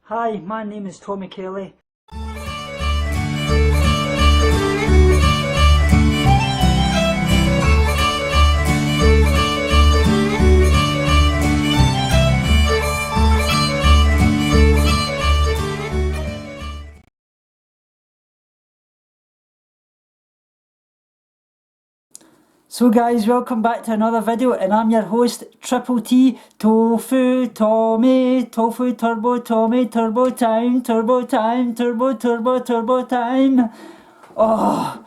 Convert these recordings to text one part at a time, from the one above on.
Hi, my name is Tommy Kelly. So guys, welcome back to another video, and I'm your host, Triple T, Tofu Tommy, Tofu Turbo Tommy, Turbo Time, Turbo Time, Turbo Turbo Turbo Time. Oh,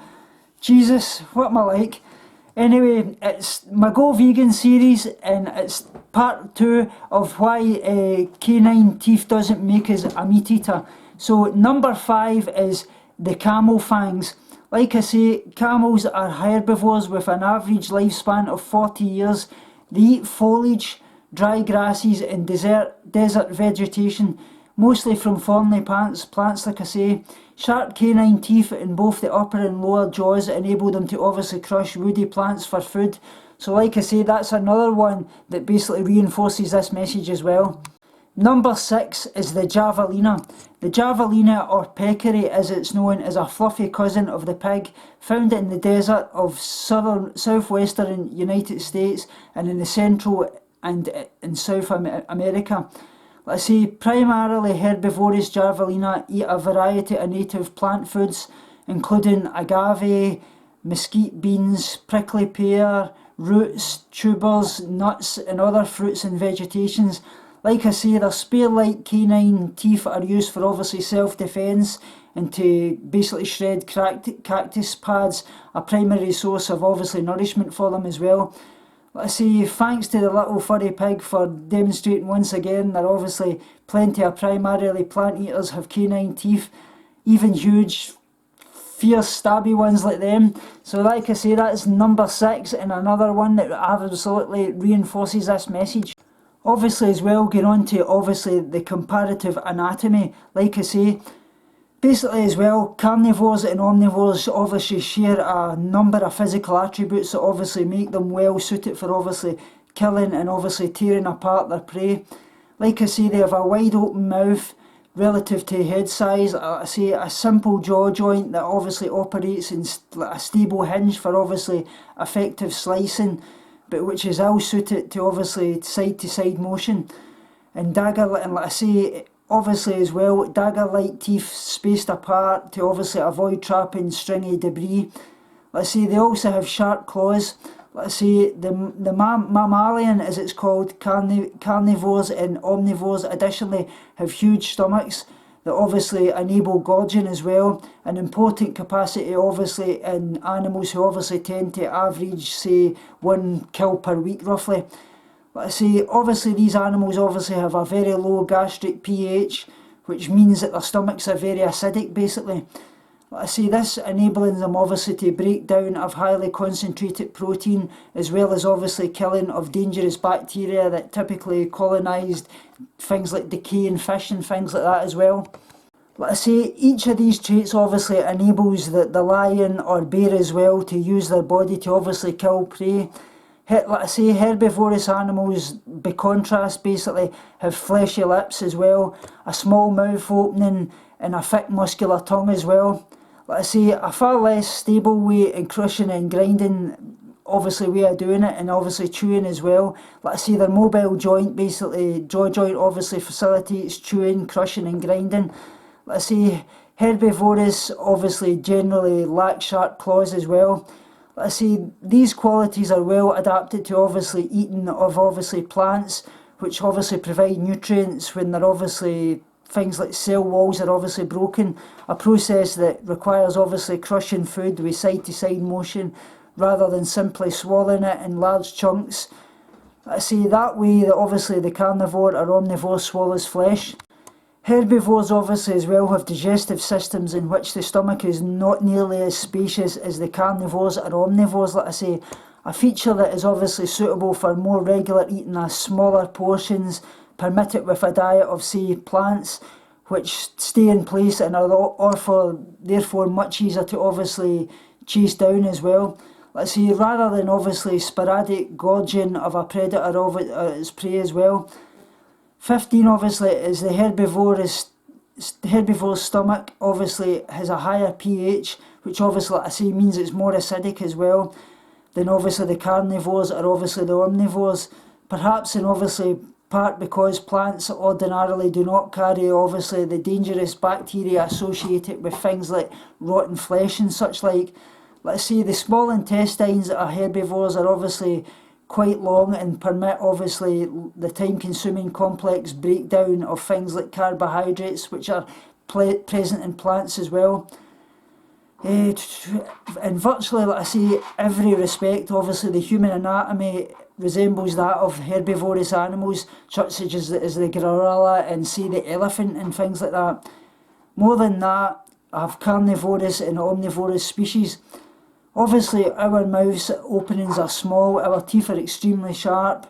Jesus, what am I like? Anyway, it's my Go Vegan series, and it's part 2 of why canine teeth doesn't make us a meat eater. So number 5 is the camel fangs. Like I say, camels are herbivores with an average lifespan of 40 years. They eat foliage, dry grasses and desert vegetation, mostly from thorny plants like I say. Sharp canine teeth in both the upper and lower jaws enable them to obviously crush woody plants for food. So like I say, that's another one that basically reinforces this message as well. Number 6 is the javelina. The javelina, or peccary as it's known, is a fluffy cousin of the pig, found in the desert of southwestern United States and in the Central and in South America. Let's say primarily herbivorous javelina eat a variety of native plant foods, including agave, mesquite beans, prickly pear, roots, tubers, nuts and other fruits and vegetations. Like I say, their spear-like canine teeth are used for obviously self-defence and to basically shred cactus pads, a primary source of obviously nourishment for them as well. Let's say thanks to the little furry pig for demonstrating once again that obviously plenty of primarily plant eaters have canine teeth, even huge, fierce, stabby ones like them. So like I say, that's number 6 and another one that absolutely reinforces this message. Obviously as well, going on to obviously the comparative anatomy, like I say, basically as well, carnivores and omnivores obviously share a number of physical attributes that obviously make them well suited for obviously killing and obviously tearing apart their prey. Like I say, they have a wide open mouth relative to head size, I say a simple jaw joint that obviously operates in a stable hinge for obviously effective slicing, but which is ill suited to obviously side to side motion. And like I say, obviously as well, dagger-like teeth spaced apart to obviously avoid trapping stringy debris. Let's say they also have sharp claws. Let's say the mammalian, as it's called, carnivores and omnivores additionally have huge stomachs that obviously enable gorging as well, an important capacity obviously in animals who obviously tend to average say 1 kill per week roughly. Let's say obviously these animals obviously have a very low gastric pH, which means that their stomachs are very acidic basically. Let's say this enabling them obviously to break down of highly concentrated protein, as well as obviously killing of dangerous bacteria that typically colonised things like decaying fish and things like that as well. Let's say each of these traits obviously enables the lion or bear as well to use their body to obviously kill prey. Let's say herbivorous animals, by contrast, basically have fleshy lips as well, a small mouth opening and a thick muscular tongue as well. Let's say a far less stable way in crushing and grinding obviously way of doing it, and obviously chewing as well. Let's say their mobile joint, basically jaw joint, obviously facilitates chewing, crushing and grinding. Let's say herbivorous obviously generally lack sharp claws as well. Let's say these qualities are well adapted to obviously eating of obviously plants, which obviously provide nutrients when they're obviously things like cell walls are obviously broken, a process that requires obviously crushing food with side to side motion rather than simply swallowing it in large chunks. Let's say that way that obviously the carnivore or omnivore swallows flesh. Herbivores obviously as well have digestive systems in which the stomach is not nearly as spacious as the carnivores or omnivores, let I say, a feature that is obviously suitable for more regular eating of smaller portions, permitted with a diet of say plants which stay in place and are therefore much easier to obviously chase down as well. Let's say rather than obviously sporadic gorging of a predator of its prey as well. 15 obviously is the herbivore's stomach obviously has a higher pH, which obviously, like I say, means it's more acidic as well than obviously the carnivores or obviously the omnivores. Perhaps in obviously part because plants ordinarily do not carry obviously the dangerous bacteria associated with things like rotten flesh and such like. Let's say the small intestines of herbivores are obviously quite long and permit obviously the time consuming complex breakdown of things like carbohydrates, which are present in plants as well. In virtually, like I say, every respect, obviously the human anatomy resembles that of herbivorous animals, such as the gorilla and say the elephant and things like that. More than that, I have carnivorous and omnivorous species. Obviously, our mouths openings are small, our teeth are extremely sharp,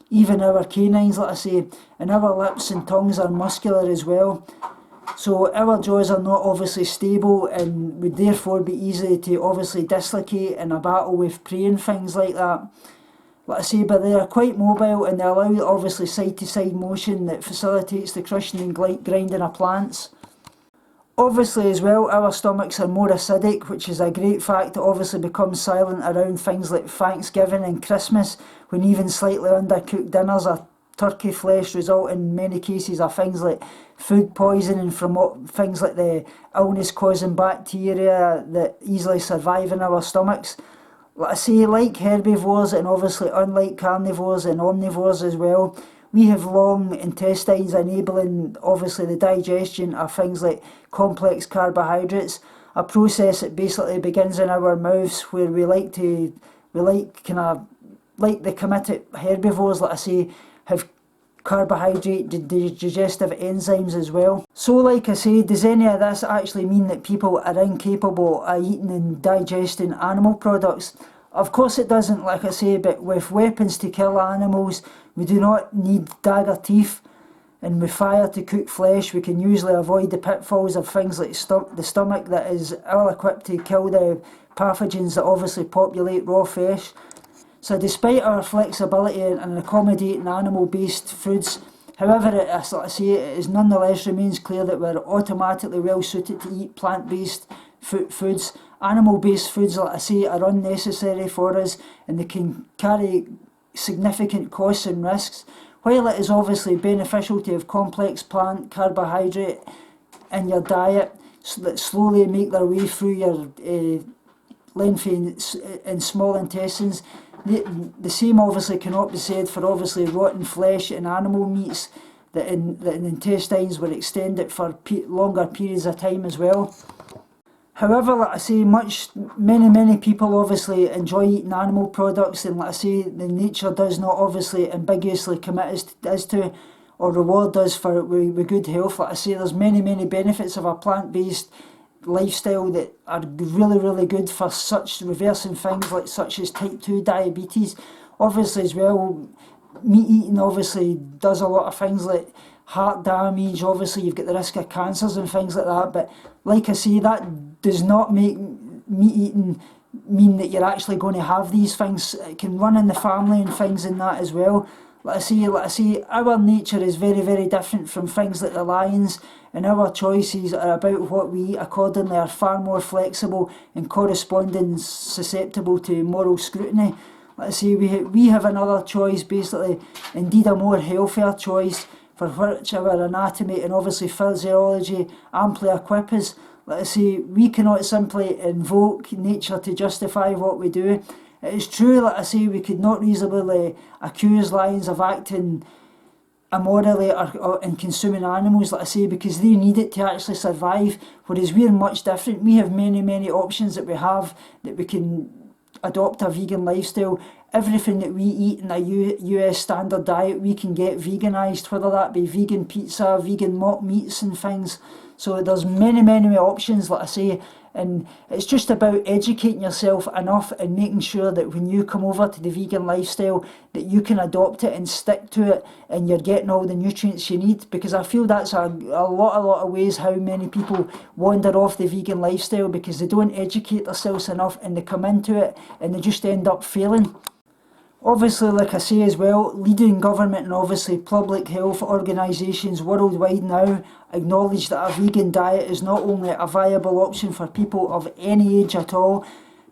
even our canines, like I say, and our lips and tongues are muscular as well. So our jaws are not obviously stable and would therefore be easy to obviously dislocate in a battle with prey and things like that. Like I say, but they are quite mobile and they allow obviously side to side motion that facilitates the crushing and grinding of plants. Obviously as well, our stomachs are more acidic, which is a great fact that obviously becomes silent around things like Thanksgiving and Christmas, when even slightly undercooked dinners or turkey flesh result in many cases of things like food poisoning from things like the illness causing bacteria that easily survive in our stomachs. Like I say, like herbivores and obviously unlike carnivores and omnivores as well, we have long intestines enabling obviously the digestion of things like complex carbohydrates, a process that basically begins in our mouths where like the committed herbivores, like I say, have carbohydrate digestive enzymes as well. So like I say, does any of this actually mean that people are incapable of eating and digesting animal products? Of course it doesn't, like I say, but with weapons to kill animals, we do not need dagger teeth, and with fire to cook flesh, we can usually avoid the pitfalls of things like the stomach that is ill-equipped to kill the pathogens that obviously populate raw flesh. So despite our flexibility and accommodating animal-based foods, however, like I say, it is nonetheless remains clear that we're automatically well suited to eat plant-based foods. Animal-based foods, like I say, are unnecessary for us and they can carry significant costs and risks. While it is obviously beneficial to have complex plant carbohydrate in your diet that slowly make their way through your lengthy and small intestines, the same obviously cannot be said for obviously rotten flesh and animal meats that in intestines were extended for longer periods of time as well. However, like I say, many people obviously enjoy eating animal products, and like I say, the nature does not obviously ambiguously commit us to or reward us for with good health. Like I say, there's many benefits of a plant-based lifestyle that are really good for reversing things like such as type 2 diabetes. Obviously as well, meat eating obviously does a lot of things like heart damage. Obviously you've got the risk of cancers and things like that, but like I say, that does not make meat eating mean that you're actually going to have these things. It can run in the family and things in that as well. Like I say, our nature is very different from things like the lions, and our choices are about what we eat accordingly are far more flexible and corresponding susceptible to moral scrutiny. Like I say, we have another choice, basically, indeed a more healthier choice, for which our anatomy and obviously physiology amply equip us. Like I say, we cannot simply invoke nature to justify what we do. It is true, like I say, we could not reasonably accuse lions of acting immorally or in consuming animals, like I say, because they need it to actually survive, whereas we're much different. We have many options that we can adopt a vegan lifestyle. Everything that we eat in a US standard diet, we can get veganised, whether that be vegan pizza, vegan mock meats and things. So there's many options, like I say, and it's just about educating yourself enough and making sure that when you come over to the vegan lifestyle that you can adopt it and stick to it and you're getting all the nutrients you need, because I feel that's a lot of ways how many people wander off the vegan lifestyle because they don't educate themselves enough and they come into it and they just end up failing. Obviously, like I say as well, leading government and obviously public health organisations worldwide now acknowledge that a vegan diet is not only a viable option for people of any age at all,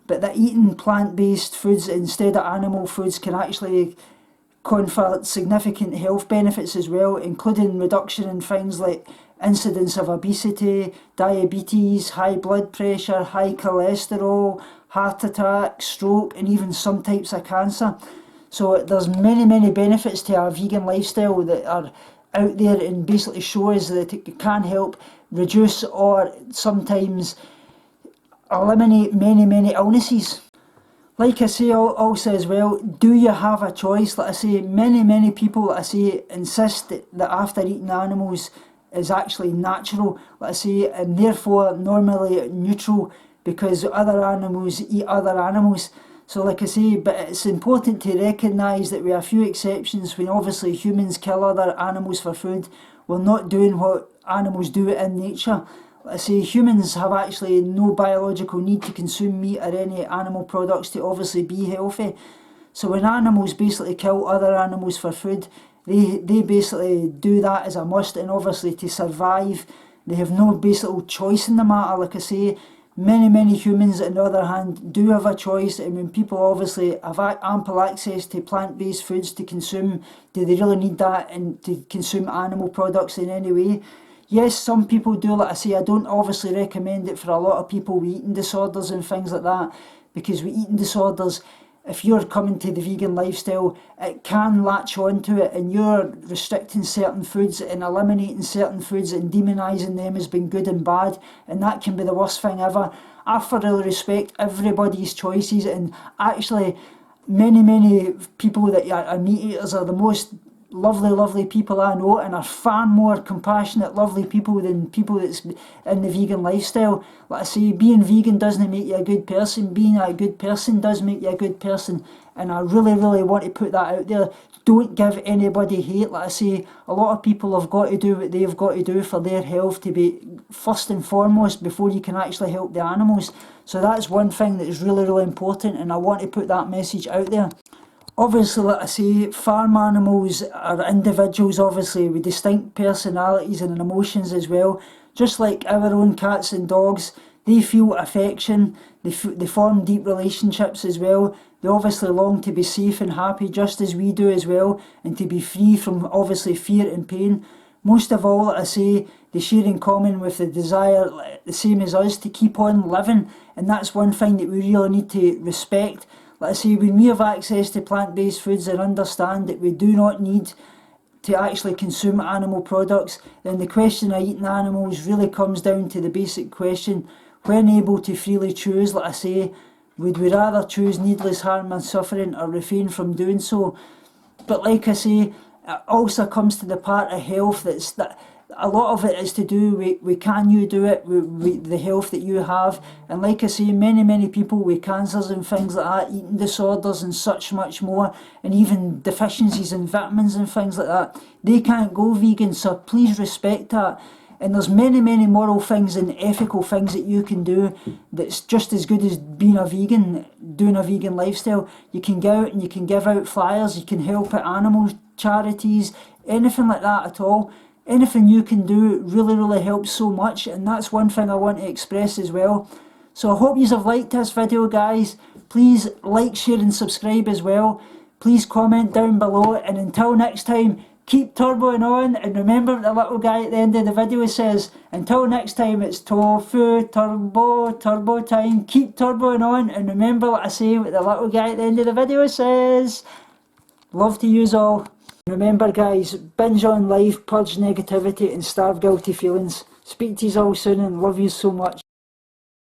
but that eating plant-based foods instead of animal foods can actually confer significant health benefits as well, including reduction in things like incidence of obesity, diabetes, high blood pressure, high cholesterol, heart attack, stroke, and even some types of cancer. So there's many benefits to a vegan lifestyle that are out there and basically show us that it can help reduce or sometimes eliminate many illnesses. Like I say also as well, do you have a choice? Like I say, many people, like I say, insist that after eating animals is actually natural, like I say, and therefore normally neutral because other animals eat other animals. So like I say, but it's important to recognise that with a few exceptions, when obviously humans kill other animals for food, we're not doing what animals do in nature. Like I say, humans have actually no biological need to consume meat or any animal products to obviously be healthy. So when animals basically kill other animals for food, they basically do that as a must, and obviously to survive, they have no basic choice in the matter. Like I say, many humans on the other hand do have a choice, and when people obviously have ample access to plant-based foods to consume, do they really need that and to consume animal products in any way? Yes, some people do. Like I say, I don't obviously recommend it for a lot of people with eating disorders and things like that, because with eating disorders, if you're coming to the vegan lifestyle, it can latch onto it and you're restricting certain foods and eliminating certain foods and demonising them as being good and bad, and that can be the worst thing ever. I thoroughly respect everybody's choices, and actually many people that are meat eaters are the most lovely people I know, and are far more compassionate, lovely people than people that's in the vegan lifestyle. Like I say, being vegan doesn't make you a good person. Being a good person does make you a good person, and I really want to put that out there. Don't give anybody hate. Like I say, a lot of people have got to do what they've got to do for their health to be first and foremost before you can actually help the animals. So that's one thing that is really important, and I want to put that message out there. Obviously, like I say, farm animals are individuals, obviously, with distinct personalities and emotions as well. Just like our own cats and dogs, they feel affection, they form deep relationships as well. They obviously long to be safe and happy, just as we do as well, and to be free from, obviously, fear and pain. Most of all, like I say, they share in common with the desire, the same as us, to keep on living, and that's one thing that we really need to respect. Like I say, when we have access to plant-based foods and understand that we do not need to actually consume animal products, then the question of eating animals really comes down to the basic question: when able to freely choose, like I say, would we rather choose needless harm and suffering or refrain from doing so? But like I say, it also comes to the part of health that a lot of it is to do with can you do it, with the health that you have. And like I say, many people with cancers and things like that, eating disorders and much more, and even deficiencies in vitamins and things like that, they can't go vegan. So please respect that. And there's many moral things and ethical things that you can do that's just as good as being a vegan, doing a vegan lifestyle. You can go out and you can give out flyers, you can help at animal charities, anything like that at all. Anything you can do really helps so much, and that's one thing I want to express as well. So I hope you have liked this video, guys. Please like, share and subscribe as well. Please comment down below, and until next time, keep turboing on, and remember what the little guy at the end of the video says. Until next time, it's tofu turbo time. Keep turboing on, and remember what I say, what the little guy at the end of the video says. Love to use all. Remember, guys, binge on life, purge negativity and starve guilty feelings. Speak to you all soon and love you so much.